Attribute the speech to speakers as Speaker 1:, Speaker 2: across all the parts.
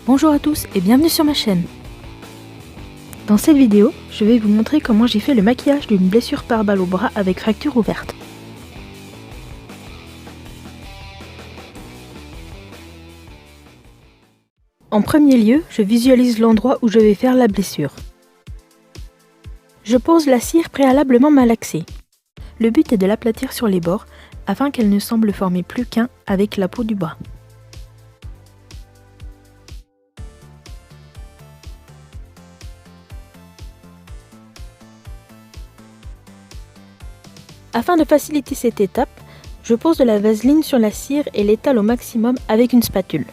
Speaker 1: Bonjour à tous et bienvenue sur ma chaîne. Dans cette vidéo, je vais vous montrer comment j'ai fait le maquillage d'une blessure par balle au bras avec fracture ouverte. En premier lieu, je visualise l'endroit où je vais faire la blessure. Je pose la cire préalablement malaxée. Le but est de l'aplatir sur les bords afin qu'elle ne semble former plus qu'un avec la peau du bras. Afin de faciliter cette étape, je pose de la vaseline sur la cire et l'étale au maximum avec une spatule.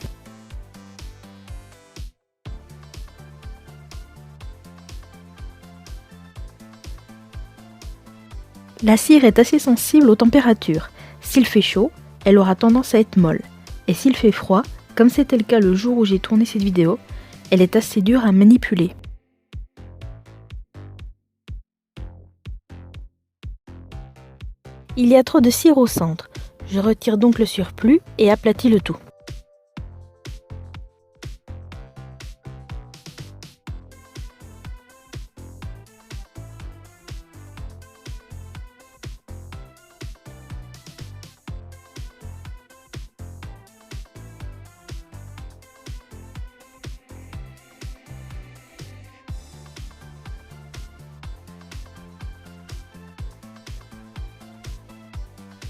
Speaker 1: La cire est assez sensible aux températures. S'il fait chaud, elle aura tendance à être molle. Et s'il fait froid, comme c'était le cas le jour où j'ai tourné cette vidéo, elle est assez dure à manipuler. Il y a trop de cire au centre. Je retire donc le surplus et aplatis le tout.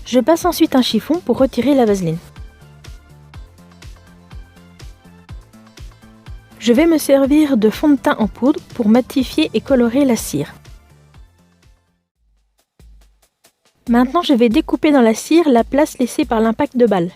Speaker 1: Je passe ensuite un chiffon pour retirer la vaseline. Je vais me servir de fond de teint en poudre pour matifier et colorer la cire. Maintenant, je vais découper dans la cire la place laissée par l'impact de balle.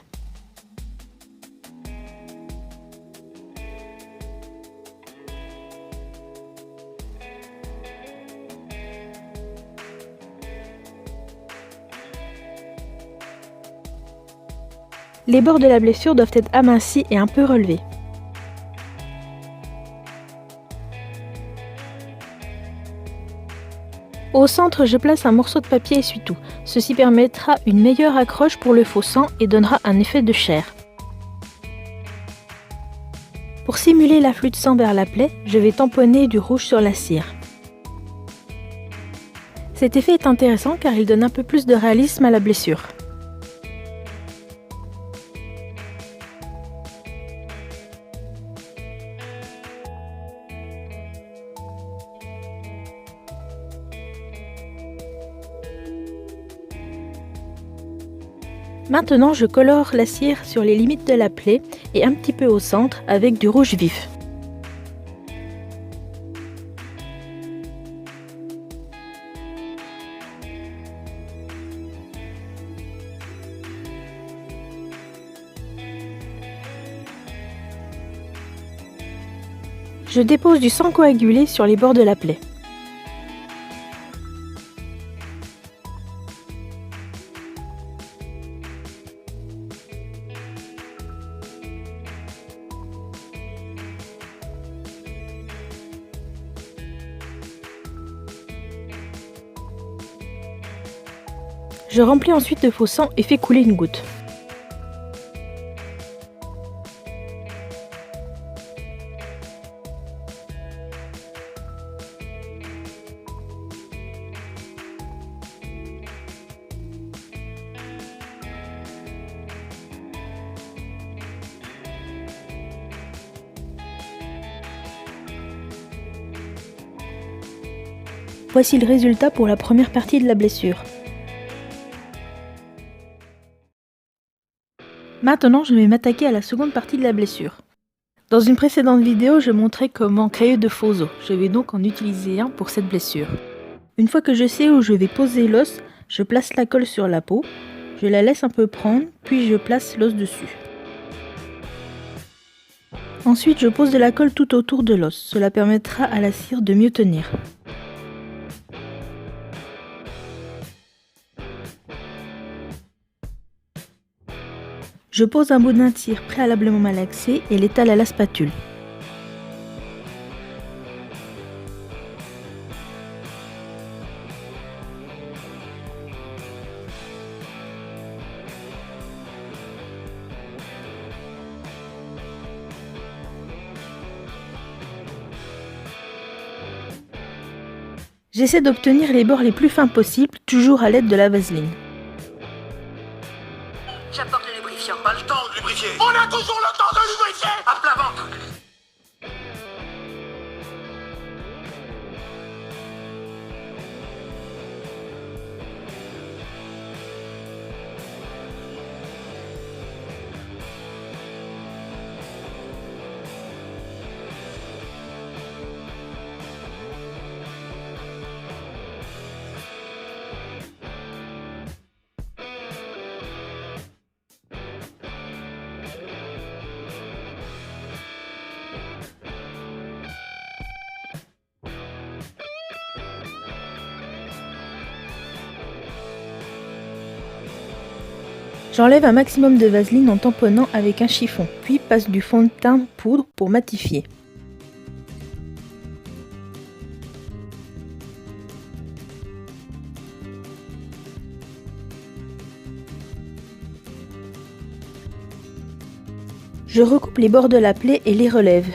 Speaker 1: Les bords de la blessure doivent être amincis et un peu relevés. Au centre, je place un morceau de papier essuie-tout. Ceci permettra une meilleure accroche pour le faux sang et donnera un effet de chair. Pour simuler l'afflux de sang vers la plaie, je vais tamponner du rouge sur la cire. Cet effet est intéressant car il donne un peu plus de réalisme à la blessure. Maintenant, je colore la cire sur les limites de la plaie et un petit peu au centre avec du rouge vif. Je dépose du sang coagulé sur les bords de la plaie. Je remplis ensuite de faux sang et fais couler une goutte. Voici le résultat pour la première partie de la blessure. Maintenant, je vais m'attaquer à la seconde partie de la blessure. Dans une précédente vidéo, je montrais comment créer de faux os. Je vais donc en utiliser un pour cette blessure. Une fois que je sais où je vais poser l'os, je place la colle sur la peau, je la laisse un peu prendre, puis je place l'os dessus. Ensuite, je pose de la colle tout autour de l'os. Cela permettra à la cire de mieux tenir. Je pose un boudin de cire préalablement malaxé et l'étale à la spatule. J'essaie d'obtenir les bords les plus fins possibles, toujours à l'aide de la vaseline.
Speaker 2: J'apporte le lubrifiant.
Speaker 3: Pas le temps de lubrifier. On a toujours le temps de lubrifier. À plat ventre.
Speaker 1: J'enlève un maximum de vaseline en tamponnant avec un chiffon, puis passe du fond de teint poudre pour matifier. Je recoupe les bords de la plaie et les relève.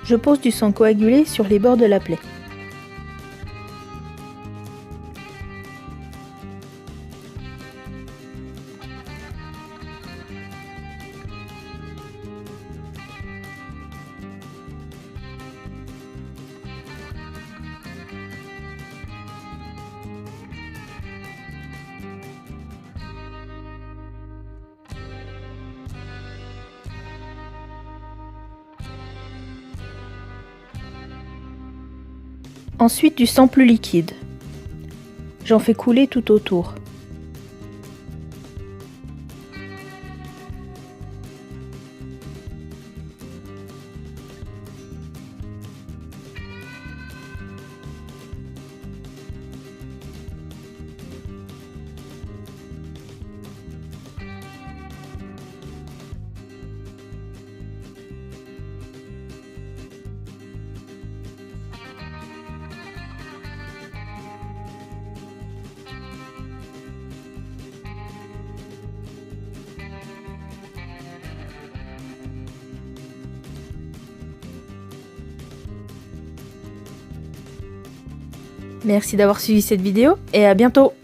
Speaker 1: Je pose du sang coagulé sur les bords de la plaie. Ensuite du sang plus liquide. J'en fais couler tout autour. Merci d'avoir suivi cette vidéo et à bientôt!